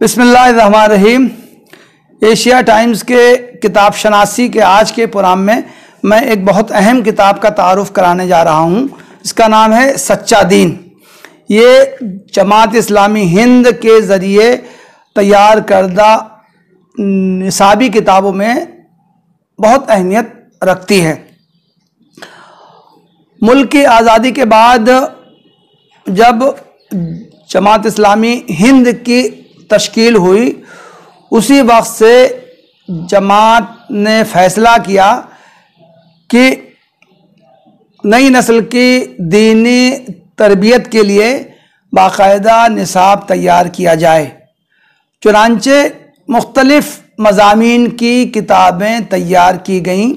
बिस्मिल्लाहिर्रहमानिर्रहीम। Asia times के किताब शनासी के आज के प्रोग्राम में मैं एक बहुत अहम किताब का तारुफ कराने जा रहा हूँ। इसका नाम है सच्चा दीन। ये जमात इस्लामी हिंद के ज़रिए तैयार करदा निसाबी किताबों में बहुत अहमियत रखती है। मुल्क की आज़ादी के बाद जब जमात इस्लामी हिंद की तश्कील हुई, उसी वक्त से जमात ने फ़ैसला किया कि नई नस्ल की दीनी तरबियत के लिए बाकायदा निसाब तैयार किया जाए। चुनांचे मुख्तलिफ़ मज़ामीन की किताबें तैयार की गईं।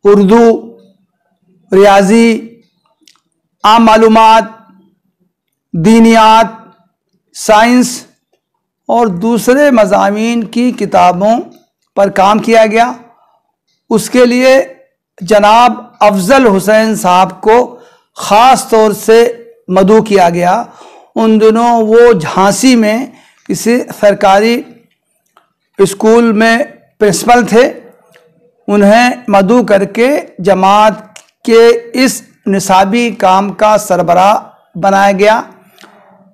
उर्दू, रियाजी, आम मालूमात, दीनियात, साइंस और दूसरे मज़ामीन की किताबों पर काम किया गया। उसके लिए जनाब अफजल हुसैन साहब को ख़ास तौर से मदऊ किया गया। उन दिनों वो झांसी में किसी सरकारी स्कूल में प्रिंसिपल थे। उन्हें मदऊ करके जमात के इस निसाबी काम का सरबराह बनाया गया।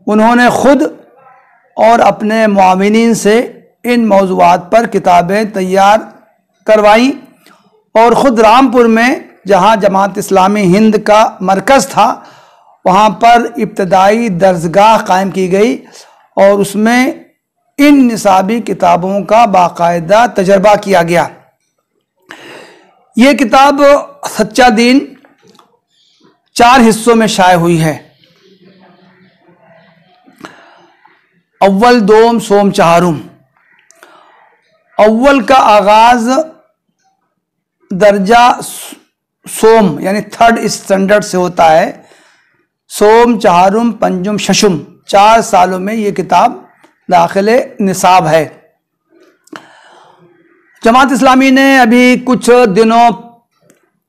उन्होंने ख़ुद और अपने मुआविनीन से इन मौज़ूआत पर किताबें तैयार करवाईं और ख़ुद रामपुर में, जहाँ जमात इस्लामी हिंद का मरकज़ था, वहाँ पर इब्तदाई दर्सगाह कायम की गई और उसमें इन निसाबी किताबों का बाकायदा तजर्बा किया गया। ये किताब सच्चा दीन 4 हिस्सों में शाये हुई है। अव्वल, दोम, सोम, चहारुम। अव्वल का आगाज़ दर्जा सोम यानी 3rd स्टैंडर्ड से होता है। सोम, चहारुम, पंजुम, शशुम 4 सालों में ये किताब दाखिले निसाब है। जमात इस्लामी ने अभी कुछ दिनों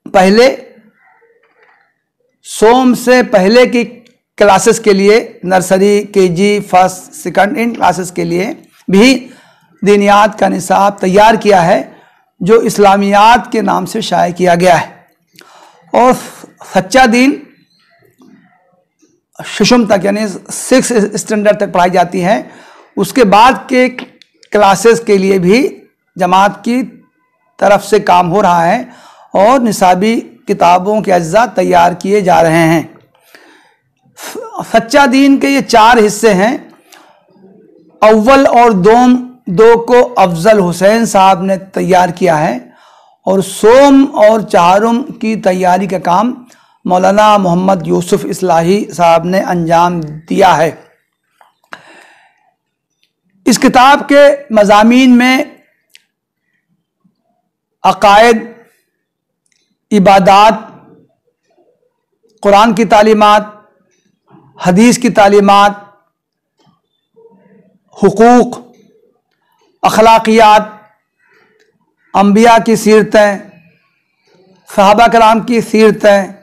पहले सोम से पहले की क्लासेस के लिए, नर्सरी, केजी, फर्स्ट, सेकंड, इन क्लासेस के लिए भी दीनियात का निसाब तैयार किया है, जो इस्लामियात के नाम से शाये किया गया है। और सच्चा दीन शशुम तक यानी 6th स्टैंडर्ड तक पढ़ाई जाती है। उसके बाद के क्लासेस के लिए भी जमात की तरफ से काम हो रहा है और निसाबी किताबों के अज्जा तैयार किए जा रहे हैं। सच्चा दीन के ये 4 हिस्से हैं। अव्वल और दोम 2 को अफजल हुसैन साहब ने तैयार किया है और सोम और चहारुम की तैयारी का काम मौलाना मोहम्मद यूसुफ इस्लाही साहब ने अंजाम दिया है। इस किताब के मज़ामीन में अक़ायद, इबादात, कुरान की तालीमात, हदीस की तालीमात, हुकूक, अखलाकियात, अंबिया की सीरतें, सहाबा कराम की सीरतें,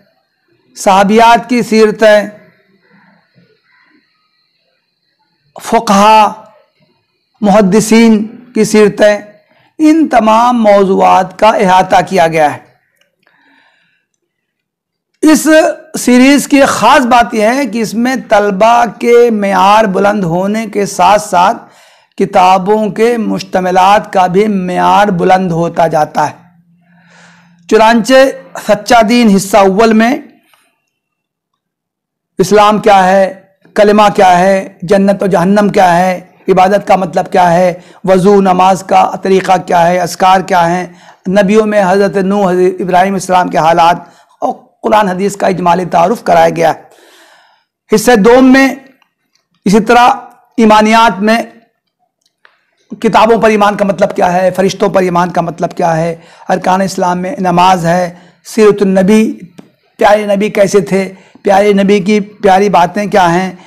सहाबियात की सीरतें, फ़ुक़हा, मुहद्दिसीन की सीरतें, इन तमाम मौज़ूआत का इहाता किया गया है। इस सीरीज़ की ख़ास बात यह है कि इसमें तलबा के मेयार बुलंद होने के साथ साथ किताबों के मुश्तमिलात का भी मेयार बुलंद होता जाता है। चुनांचे सच्चा दीन हिस्सा अव्वल में इस्लाम क्या है, कलिमा क्या है, जन्नत और जहन्नम क्या है, इबादत का मतलब क्या है, वज़ू, नमाज का तरीक़ा क्या है, अस्कार क्या हैं, नबियों में हज़रत नूह, हज़रत इब्राहीम इस्लाम के हालात और कुरान हदीस का इजमाली तारुफ कराया गया है। हिस्से दोम में इसी तरह ईमानियात में किताबों पर ईमान का मतलब क्या है, फ़रिश्तों पर ईमान का मतलब क्या है, अरकान इस्लाम में नमाज है, सीरतुन नबी, प्यारे नबी कैसे थे, प्यारे नबी की प्यारी बातें क्या हैं,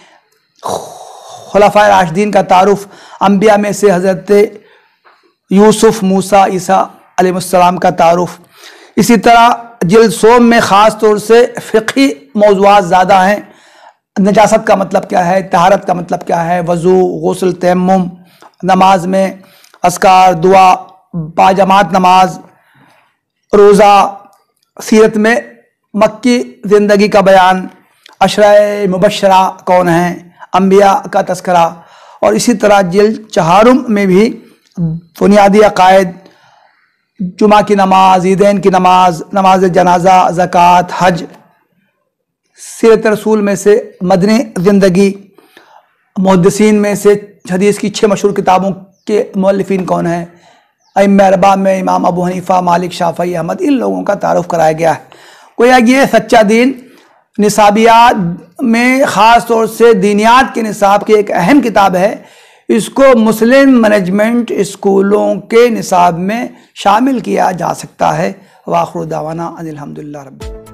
खुलफाए राशिदीन का तारुफ, अंबिया में से हज़रत यूसुफ, मूसा, ईसा अलैहिस्सलाम का तारुफ। इसी तरह जिल्द सोम में ख़ास तौर से फ़िक़ही मौज़ूआत ज़्यादा हैं। नजासत का मतलब क्या है, तहारत का मतलब क्या है, वज़ू, गुस्ल, तयम्मुम, नमाज में अस्कार, दुआ, बाजमात नमाज, रोज़ा, सीरत में मक्की ज़िंदगी का बयान, अशरा मुबशरा कौन है, अम्बिया का तस्करा, और इसी तरह जिल्द चहारुम में भी बुनियादी अकायद, जुमा की नमाज, ईदैन की नमाज, नमाज जनाजा, ज़कात, हज, सीरत रसूल में से मदनी ज़िंदगी, मुहद्दिसीन में से हदीस की 6 मशहूर किताबों के मुअल्लिफीन कौन है, अइम्मा अरबा में इमाम अबू हनीफा, मालिक, शाफ़ी, अहमद, इन लोगों का तारुफ कराया गया है। गोया ये सच्चा दीन निसाबियात में ख़ास तौर से दीनियात के निसाब की एक अहम किताब है। इसको मुस्लिम मैनेजमेंट स्कूलों के निसाब में शामिल किया जा सकता है। वाखिर दावाना अनिल हम्दुलिल्लाह रब्बिल।